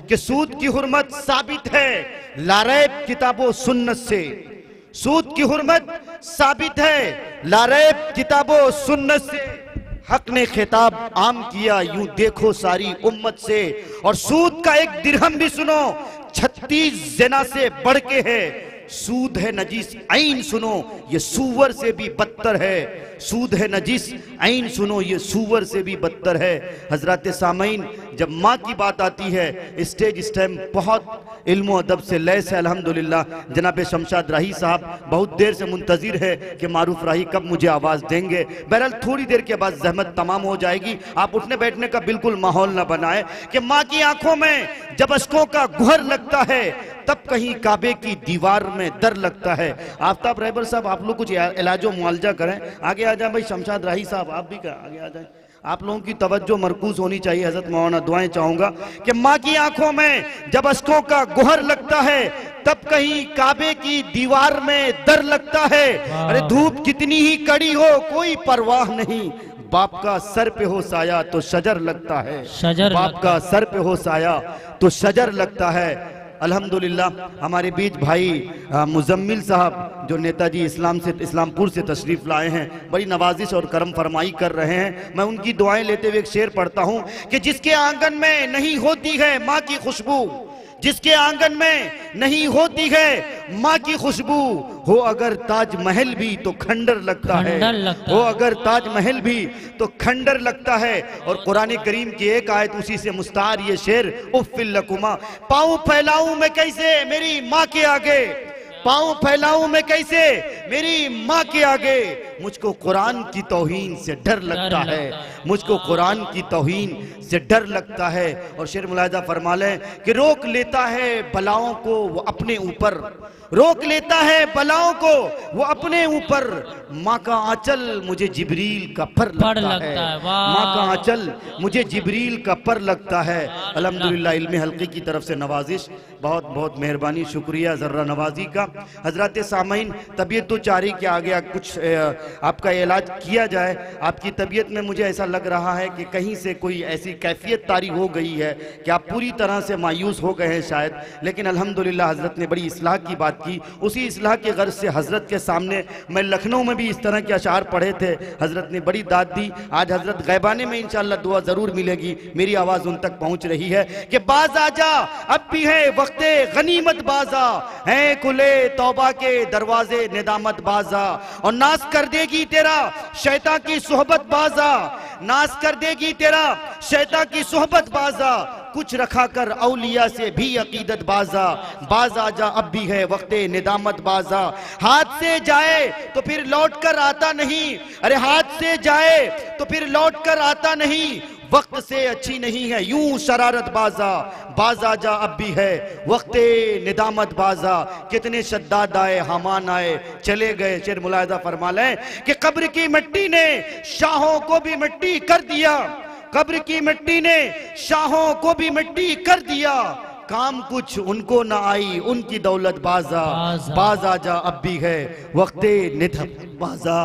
कि सूद की हुर्मत साबित है लारैब किताबो सुन्नत से। सूद की हुर्मत साबित है लारैब किताबो सुन्नत से। हक ने खिताब आम किया यूं देखो सारी उम्मत से। और सूद का एक दिरहम भी सुनो 36 ज़िना से बढ़ के है। सूद है नजीस आइन सुनो ये सूवर से भी बदतर है। सूद है नजीस आइन सुनो ये सूवर से भी बदतर है। हजरत सामईन, जब माँ की बात आती है स्टेज इस टाइम बहुत इल्म अदब से लय से अल्हम्दुलिल्लाह जनाब शमशाद राही साहब बहुत देर से मुंतजिर है कि मारूफ राही कब मुझे आवाज़ देंगे। बहरहाल थोड़ी देर के बाद जहमत तमाम हो जाएगी, आप उठने बैठने का बिल्कुल माहौल ना बनाए कि माँ की आंखों में जब अश्कों का गुहर लगता है तब कहीं काबे की दीवार में दर लगता है। आफ्ताब रहबर साहब, आप लोग कुछ इलाजो मुआलजा करें, आगे आ जाए भाई। शमशाद राही साहब आप भी आगे आ जाए, आप लोगों की तवज्जो मरकूज होनी चाहिए। हजरत मौलाना दुआएं चाहूंगा कि माँ की आंखों में जब अश्कों का गुहर लगता है तब कहीं काबे की दीवार में दर लगता है। अरे धूप कितनी ही कड़ी हो कोई परवाह नहीं, बाप का सर पे हो साया तो शजर लगता है। बाप का सर पे हो साया तो शजर लगता है। अल्हम्दुलिल्लाह हमारे बीच भाई मुजम्मिल साहब जो नेताजी इस्लामपुर से तशरीफ लाए हैं, बड़ी नवाजिश और करम फरमाई कर रहे हैं। मैं उनकी दुआएं लेते हुए एक शेर पढ़ता हूं कि जिसके आंगन में नहीं होती है माँ की खुशबू, जिसके आंगन में नहीं होती है माँ की खुशबू, हो अगर ताजमहल भी तो खंडर लगता है। हो अगर ताजमहल भी तो खंडर लगता है। और कुरान करीम की एक आयत उसी से मुस्तार ये शेर, उफ़्फ़िल लकुमा, पाँव फैलाऊं मैं कैसे मेरी माँ के आगे, पाँव फैलाऊं मैं कैसे मेरी माँ के आगे, मुझको कुरान की तौहीन से डर लगता है। मुझको कुरान की तौहीन से डर लगता है। और शेर मुलाहिजा फरमा लें कि रोक लेता है बलाओं को वो अपने ऊपर, रोक लेता है बलाओं को वो अपने ऊपर। माँ का आंचल मुझे जिब्रील का पर लगता है। माँ का आंचल मुझे जिब्रील का पर लगता है। अल्हम्दुलिल्लाह इल्मे हल्के की तरफ से नवाजिश, बहुत बहुत मेहरबानी, शुक्रिया जर्रा नवाजी का। हजरत सामईन, तबीयत तो चाह रही कि आगे कुछ आपका इलाज किया जाए। आपकी तबीयत में मुझे ऐसा लग रहा है कि कहीं से कोई ऐसी कैफियत तारी हो गई है कि आप पूरी तरह से मायूस हो गए हैं शायद। लेकिन अल्हम्दुलिल्लाह हजरत ने बड़ी इस्लाह की बात की। उसी इस्लाह के गर्ज से हजरत के सामने मैं लखनऊ में भी इस तरह के अशार पढ़े थे, हजरत ने बड़ी दाद दी। आज हजरत गैबाने में इंशाअल्लाह दुआ जरूर मिलेगी, मेरी आवाज उन तक पहुंच रही है कि बाज आजा अब भी है वक्ते गनीमत बाजा, है खुले तौबा के दरवाजे निदामत बाजा, और नाश कर देगी तेरा शैतान की सोहबत बाजा, नाश कर देगी तेरा शैतान की सोहबत बाजा, कुछ रखा कर औलिया से भी अकीदत बाजा, बाज आजा अब भी है वक्ते निदामत बाजा। हाथ से जाए तो फिर लौट कर आता नहीं, अरे हाथ से जाए तो फिर लौट कर आता नहीं, वक्त से अच्छी नहीं है यूं शरारत बाजा, बाज आजा अब भी है वक्ते निदामत बाजा। कितने शद्दाद आए हमान आए चले गए। शेर मुलाहिजा फरमा लें कि कब्र की मिट्टी ने शाहों को भी मिट्टी कर दिया, कब्र की मिट्टी ने शाहों को भी मिट्टी कर दिया, काम कुछ उनको ना आई उनकी दौलत बाजा, बाज आजा अब भी है वक्ते निधम बाजा।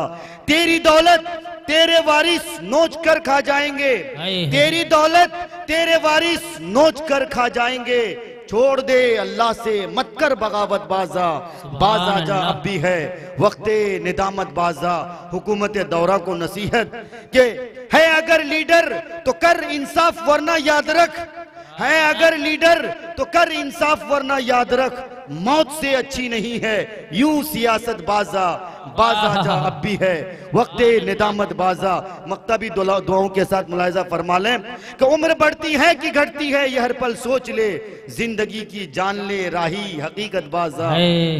तेरी दौलत तेरे वारिस नोच कर खा जाएंगे, तेरी दौलत तेरे वारिस नोच कर खा जाएंगे, छोड़ दे अल्लाह से मत कर बगावत बाजा, बाज आजा अब भी है वक्ते निदामत बाजा। हुकूमत दौरा को नसीहत के है अगर लीडर तो कर इंसाफ वरना याद रख, है अगर लीडर तो कर इंसाफ वरना याद रख, मौत से अच्छी नहीं है यूं सियासत बाजा, बाज आजा अब भी है वक्ते निदामत बाजा। मक्तबी दुआओं के साथ मुलाहिजा फरमा लें कि उम्र बढ़ती है कि घटती है ये हर पल सोच ले, जिंदगी की जान ले राही हकीकत बाजा,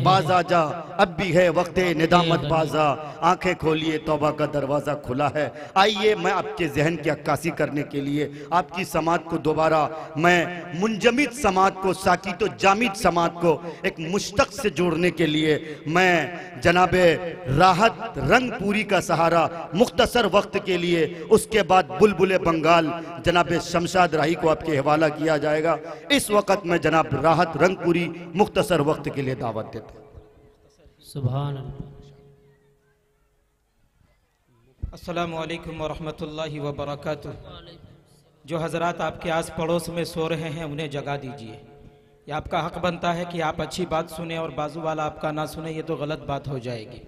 बाज आजा अब भी है वक्ते निदामत बाजा। आंखें खोलिए तौबा का दरवाजा खुला है। आइए मैं आपके जहन की अक्कासी करने के लिए आपकी समात को दोबारा, मैं मुंजमिद समात को साकित व जामिद समात को एक मुश्तक से जोड़ने के लिए मैं जनाबे राहत रंगपुरी का सहारा मुख्तसर वक्त के लिए, उसके बाद बुलबुले बंगाल जनाबे शमशाद राही को आपके हवाला किया जाएगा। इस वक्त में जनाब राहत रंगपुरी मुख्तसर वक्त के लिए दावत देते हैं। सुभान अस्सलामु अलैकुम व रहमतुल्लाहि व बरकातुहू। जो हजरात आपके आस पड़ोस में सो रहे हैं उन्हें जगा दीजिए। ये आपका हक बनता है कि आप अच्छी बात सुने और बाजू वाला आपका ना सुने, ये तो गलत बात हो जाएगी।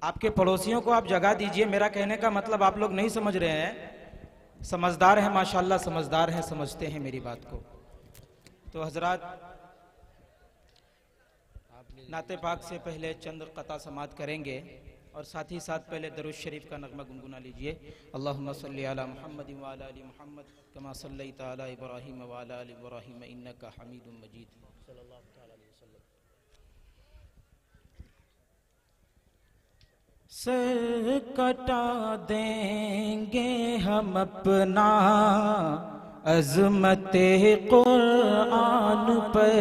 आपके पड़ोसियों को आप जगा दीजिए। मेरा कहने का मतलब आप लोग नहीं समझ रहे हैं, समझदार हैं माशाल्लाह, समझदार हैं, समझते हैं मेरी बात को। तो हजरात नाते पाक से पहले चंद कता समात करेंगे और साथ ही साथ पहले दरूद शरीफ का नगमा गुनगुना लीजिए। अल्लाहुम्मा सल्ली अला मुहम्मद व अला आलि मुहम्मद कमा सल्लैता अला इब्राहीम व अला आलि इब्राहीम इन्नका हमीदुम मजीद। सल्लल्लाहु तआला अलैहि वसल्लम। सर कटा देंगे हम अपना अज़मते कुरान पर,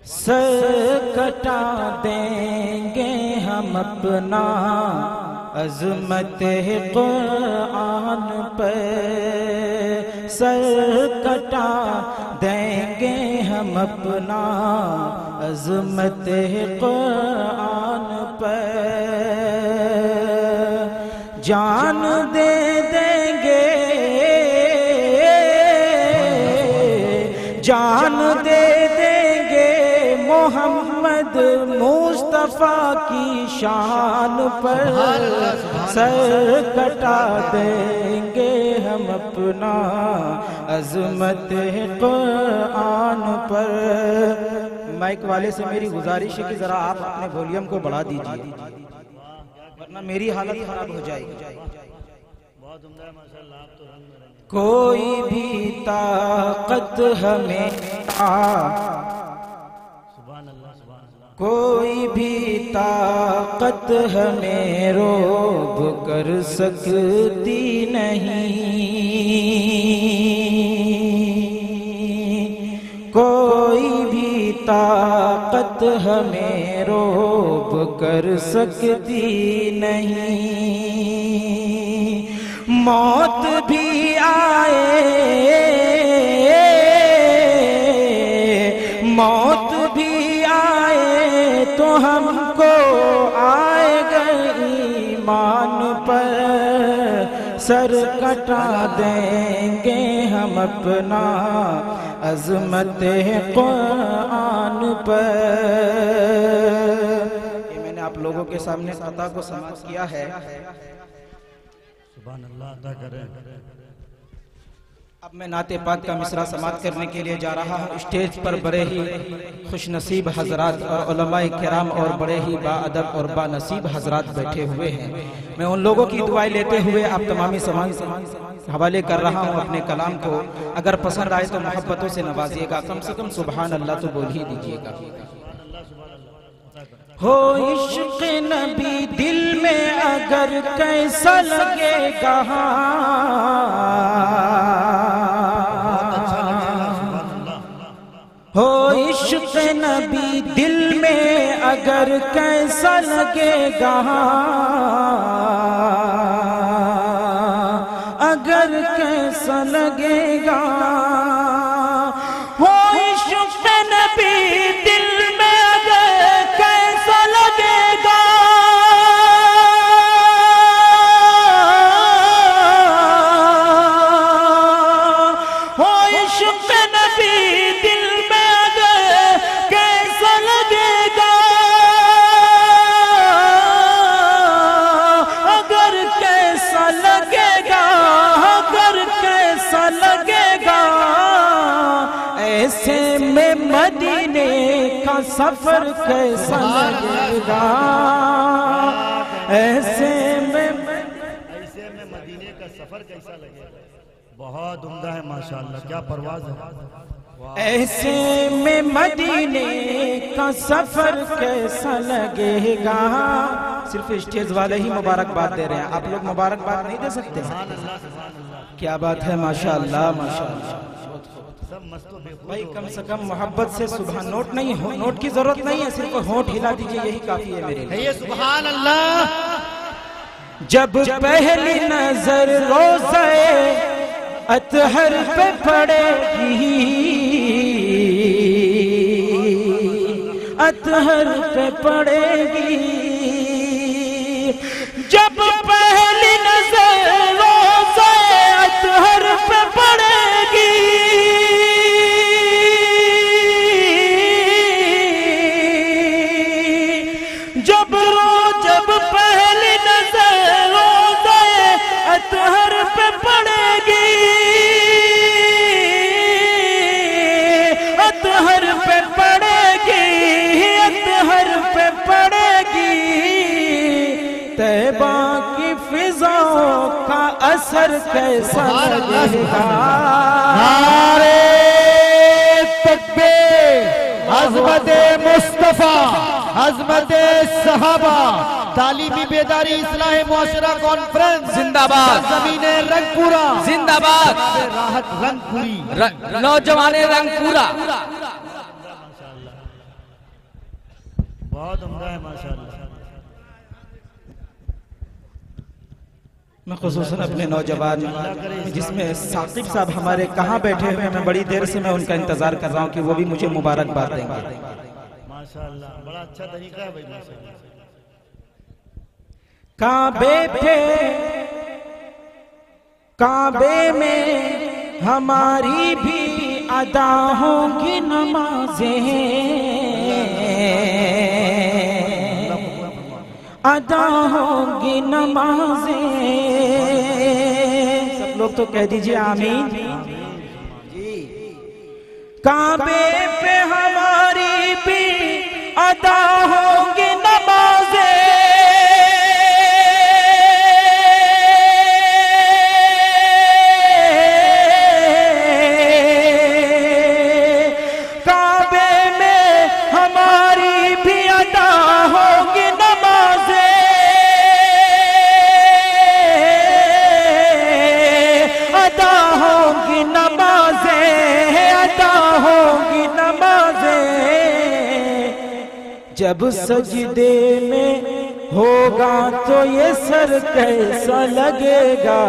सर कटा देंगे हम अपना अज़मते कुरान पर, सर कटा देंगे हम अपना अज़मते कुरान पर, जान दे देंगे, जान दे देंगे मोहम्मद मुस्तफा की शान पर, सर कटा देंगे हम अपना अज़मत कुरान पर। माइक वाले से मेरी गुजारिश है कि जरा आप अपने वॉल्यूम को बढ़ा दीजिए, वरना मेरी हालत खराब हो जाएगी। बहुत उम्दा है माशाल्लाह, आप तो रंग में रंगे। कोई भी ताकत हमें कोई भी ताकत हमें रोब कर सकती नहीं, कोई भी ताकत हमें रोब कर सकती नहीं। मौत भी आए, मौत भी आए तो हमको आएगा ईमान पर, सर कटा देंगे हम अपना अज़मत कुरान पर। ये मैंने आप लोगों के सामने कथा को समाप्त किया है। सुभान अल्लाह अदा करें। अब मैं नाते पाक का मिसरा समाप्त करने के लिए जा रहा हूँ। स्टेज पर बड़े ही खुशनसीब हजरात और उलमाए किराम और बड़े ही बाअदब और बानसीब हजरात बैठे हुए हैं। मैं उन लोगों की दुआएं लेते हुए आप तमामी सवाल हवाले कर रहा हूँ अपने कलाम को। अगर पसंद आए तो मोहब्बतों से नवाजिएगा, कम से कम सुभान अल्लाह तो बोल ही दीजिएगा। हो इश्क़ नबी दिल में अगर कैसा लगेगा, हो इश्क़ नबी दिल में अगर कैसा लगेगा, अगर कैसा लगेगा, हो इश्क़ नबी दिल में अगर कैसा लगेगा, हो इश्क़ नबी दिल में अगर कैसा लगेगा, अगर कैसा लगेगा, अगर कैसा लगेगा, ऐसे में मदीने का सफर कैसा लगेगा, ऐसे में मदीने का सफर कैसा लगेगा। बहुत उम्दा है माशाल्लाह, क्या परवाज़ है। ऐसे में मदीने का सफर कैसा लगेगा। सिर्फ स्टेज वाले ही मुबारकबाद दे रहे हैं, आप लोग मुबारकबाद नहीं दे सकते। क्या बात है, माशाल्लाह माशाल्लाह। भाई कम से कम मोहब्बत से सुबह नोट नहीं हो, नोट की जरूरत नहीं है, सिर्फ होंठ हिला दीजिए, यही काफी है मेरे लिए। सुभान अल्लाह। जब पहली नजर रोज़े अतहर पे पड़ेगी, अतहर पे पड़ेगी, जब असर कैसा लगेगा। नारे तकबीर, अज़मत मुस्तफा, अज़मत सहाबा, तालीमी बेदारी इस्लाह मुआशरा कॉन्फ्रेंस जिंदाबाद, ज़मीन रंगपुरा जिंदाबाद, राहत रंगपुरी, नौजवान रंगपुरा। बहुत उम्दा है माशाल्लाह। मैं खुसूसन अपने नौजवान जिसमें साकिब साहब हमारे कहाँ बैठे हुए हैं, मैं बड़ी देर से मैं उनका इंतजार कर रहा हूँ कि वो भी मुझे मुबारकबाद देंगे। माशाल्लाह बड़ा अच्छा तरीका है भाई माशाल्लाह। काबे में हमारी भी अदा होंगी नमाजें, अदा होंगी नमाजें। सब लोग तो कह दीजिए आमीन। काबे पे हमारी भी अदा होंगी नमाजें, जब सजदे में होगा तो ये सर कैसा लगेगा।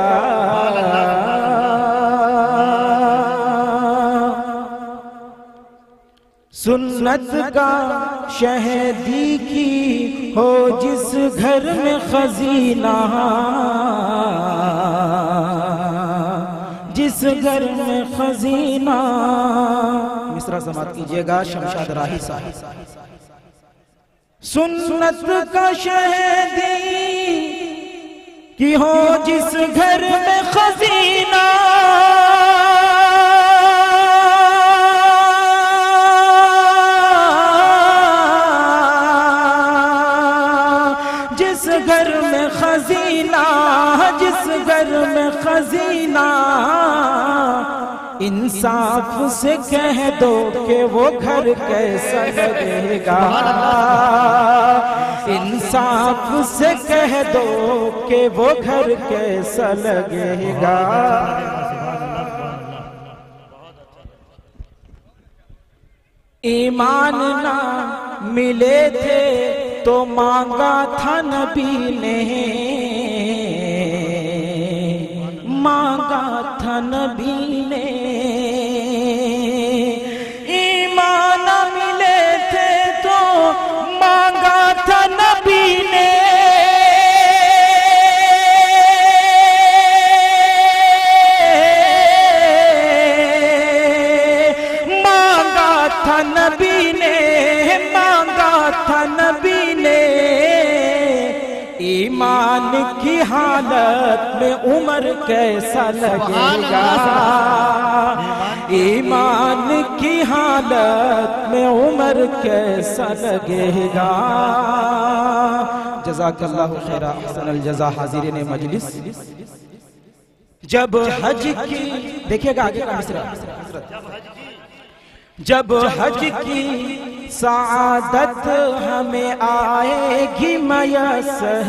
सुन्नत का शहदी की हो जिस घर में खजीना, जिस घर में खजीना। मिसरा समाप्त कीजिएगा शमशाद राही साहब। सुन्नत का शहदी की हो जिस घर में खजीना, जिस घर में खजीना, जिस घर में खजीना। इंसाफ से कह दो कि वो घर कैसा लगेगा। इंसाफ से कह दो कि वो घर कैसा लगेगा। ईमान ना मिले थे तो मांगा था नबी ने, मांगा था नबी ने। ईमान मिले थे तो मांगा था नबी ने। मांगा था नबी ने, मांगा था नबी ने। ईमान की हालत में उम्र कैसा लगेगा। ईमान की हालत में उम्र कैसा लगेगा। जज़ाकल्लाहु खैरा अहसनल जज़ा हाज़िरीन मजलिस। जब हज की, देखिएगा आगे का मिसरा। जब हज की सादत हमें आएगी मयसर,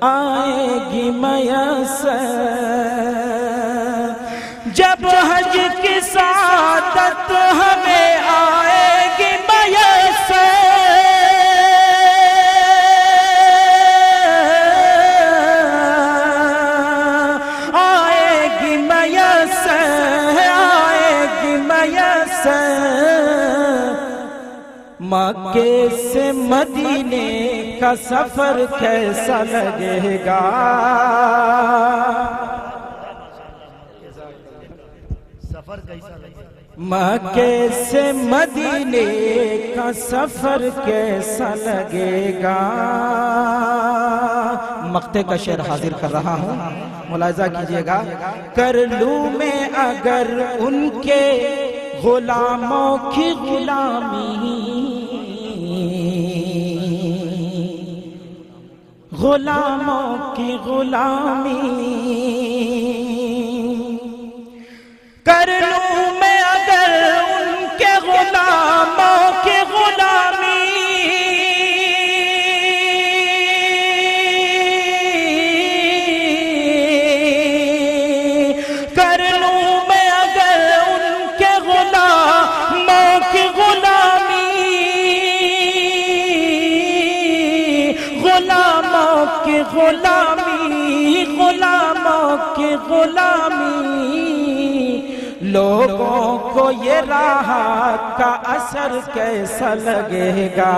आएगी मयसर। जब हज की सादत हमें आएगी मयसर, आएगी मयसर, आएगी मयसर। मक्के से मदीने का सफर कैसा लगेगा। सफर कैसा लगेगा। मक्के से मदीने का सफर कैसा लगेगा। मक्ते का शेर हाजिर कर रहा हूँ, मुलाहिजा कीजिएगा। कर लूं मैं अगर उनके गुलामों की गुलामी, गुलामों की गुलामी कर लूं मैं अगर उनके गुलामों की गुलामी कर लूं मैं अगर उनके गुलामों की गुलामी गुलामों की गुलामी गुलामों की गुलामी लोगों को ये राहत का असर कैसा लगेगा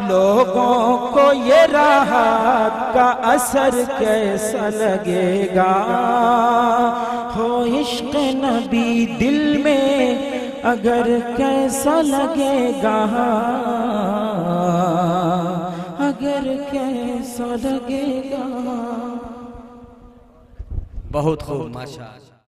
लोगों को ये राहत का असर कैसा लगेगा हो इश्क नबी दिल में अगर कैसा लगेगा अगर कैसा लगेगा। बहुत खूब माशाअल्लाह।